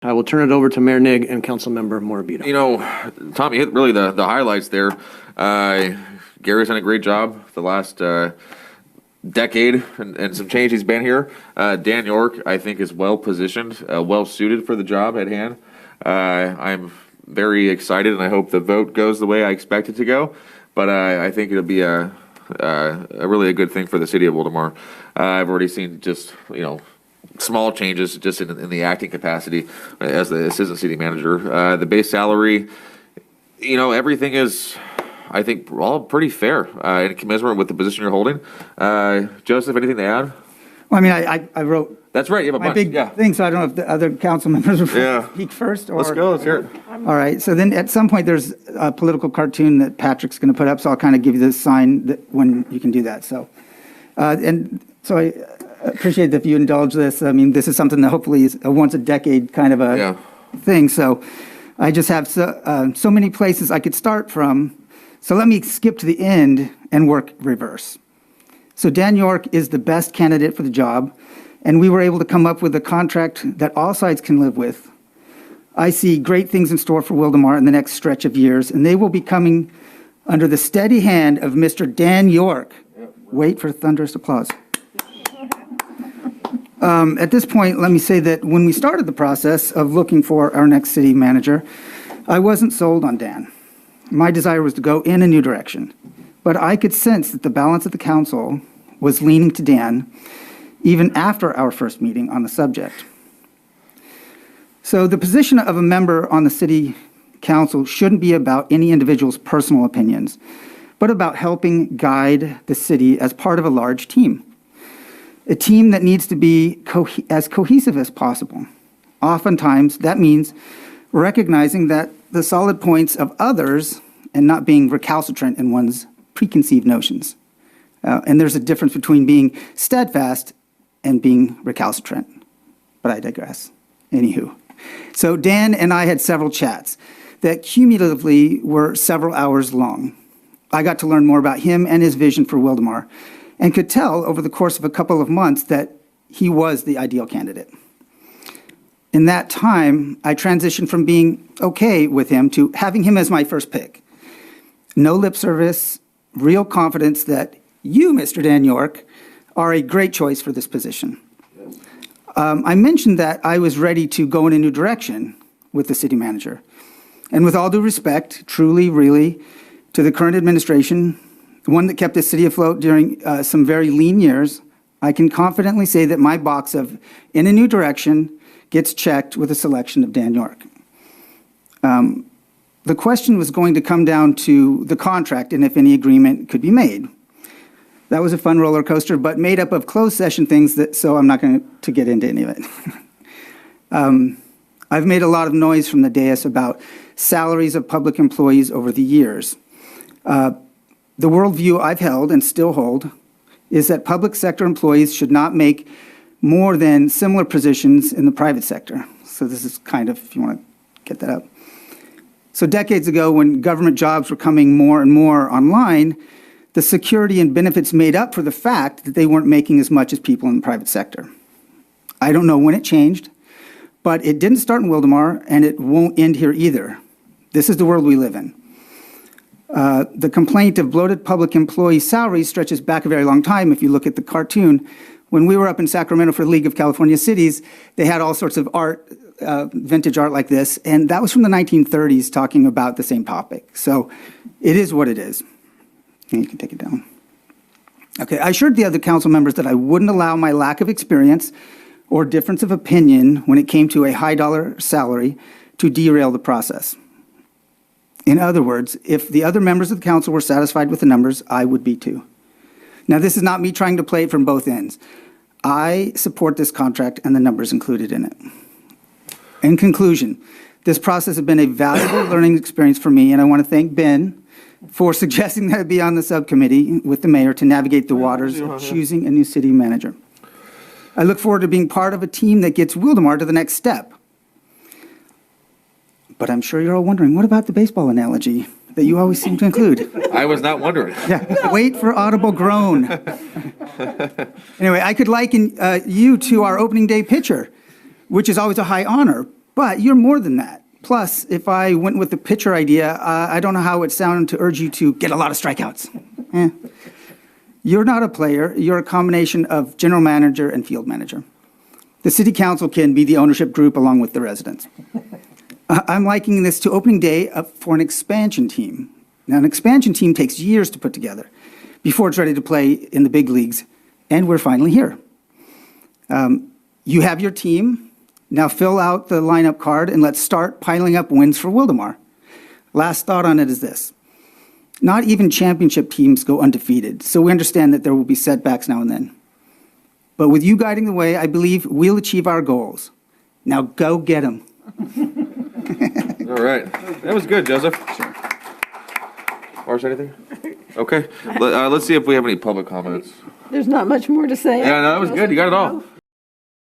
I will turn it over to Mayor Nigg and Councilmember Morabito. You know, Tom, you hit really the highlights there. Gary's done a great job the last decade and some change he's been here. Dan York, I think, is well positioned, well suited for the job at hand. I'm very excited, and I hope the vote goes the way I expect it to go. But I think it'll be a really a good thing for the city of Wildomar. I've already seen just, small changes just in the acting capacity as the assistant city manager. The base salary, everything is, I think, all pretty fair and commensurate with the position you're holding. Joseph, anything to add? Well, I mean, I wrote. That's right. You have a my bunch. big thing, so I don't know if the other council members will speak first. Or, Let's go. Let's hear it. All right. So then at some point, there's a political cartoon that Patrick's going to put up, so I'll kind of give you this sign that when you can do that. So, and so I appreciate if you indulge this. I mean, this is something that hopefully is a once a decade kind of a thing. So I just have so many places I could start from. So let me skip to the end and work reverse. So Dan York is the best candidate for the job, and we were able to come up with a contract that all sides can live with. I see great things in store for Wildomar in the next stretch of years, and they will be coming under the steady hand of Mr. Dan York. Wait for thunderous applause. At this point, let me say that when we started the process of looking for our next city manager, I wasn't sold on Dan. My desire was to go in a new direction, but I could sense that the balance of the council was leaning to Dan, even after our first meeting on the subject. So the position of a member on the city council shouldn't be about any individual's personal opinions, but about helping guide the city as part of a large team. A team that needs to be as cohesive as possible. Oftentimes, that means recognizing that the solid points of others and not being recalcitrant in one's preconceived notions. And there's a difference between being steadfast and being recalcitrant. But I digress. Anywho. So Dan and I had several chats that cumulatively were several hours long. I got to learn more about him and his vision for Wildomar, and could tell over the course of a couple of months that he was the ideal candidate. In that time, I transitioned from being okay with him to having him as my first pick. No lip service, real confidence that you, Mr. Dan York, are a great choice for this position. I mentioned that I was ready to go in a new direction with the city manager. And with all due respect, truly, really, to the current administration, the one that kept the city afloat during some very lean years, I can confidently say that my box of in a new direction gets checked with a selection of Dan York. The question was going to come down to the contract and if any agreement could be made. That was a fun roller coaster, but made up of closed session things, so I'm not going to get into any of it. I've made a lot of noise from the dais about salaries of public employees over the years. The worldview I've held and still hold is that public sector employees should not make more than similar positions in the private sector. So this is kind of, if you want to get that up. So decades ago, when government jobs were coming more and more online, the security and benefits made up for the fact that they weren't making as much as people in the private sector. I don't know when it changed, but it didn't start in Wildomar, and it won't end here either. This is the world we live in. The complaint of bloated public employee salaries stretches back a very long time. If you look at the cartoon, when we were up in Sacramento for the League of California Cities, they had all sorts of art, vintage art like this, and that was from the 1930s talking about the same topic. So it is what it is. And you can take it down. Okay, I assured the other council members that I wouldn't allow my lack of experience or difference of opinion when it came to a high-dollar salary to derail the process. In other words, if the other members of the council were satisfied with the numbers, I would be too. Now, this is not me trying to play it from both ends. I support this contract and the numbers included in it. In conclusion, this process has been a valuable learning experience for me, and I want to thank Ben for suggesting that I be on the subcommittee with the mayor to navigate the waters of choosing a new city manager. I look forward to being part of a team that gets Wildomar to the next step. But I'm sure you're all wondering, what about the baseball analogy that you always seem to include? I was not wondering. Yeah, wait for audible groan. Anyway, I could liken you to our opening day pitcher, which is always a high honor, But you're more than that. Plus, if I went with the pitcher idea, I don't know how it would sound to urge you to get a lot of strikeouts. You're not a player. You're a combination of general manager and field manager. The city council can be the ownership group along with the residents. I'm likening this to opening day for an expansion team. Now, an expansion team takes years to put together before it's ready to play in the big leagues, and we're finally here. You have your team. Now fill out the lineup card and let's start piling up wins for Wildemar. Last thought on it is this. Not even championship teams go undefeated, so we understand that there will be setbacks now and then. But with you guiding the way, I believe we'll achieve our goals. Now go get them. All right. That was good, Joseph. Marsh, anything? Okay. Let's see if we have any public comments. There's not much more to say. Yeah, no, that was good. You got it all.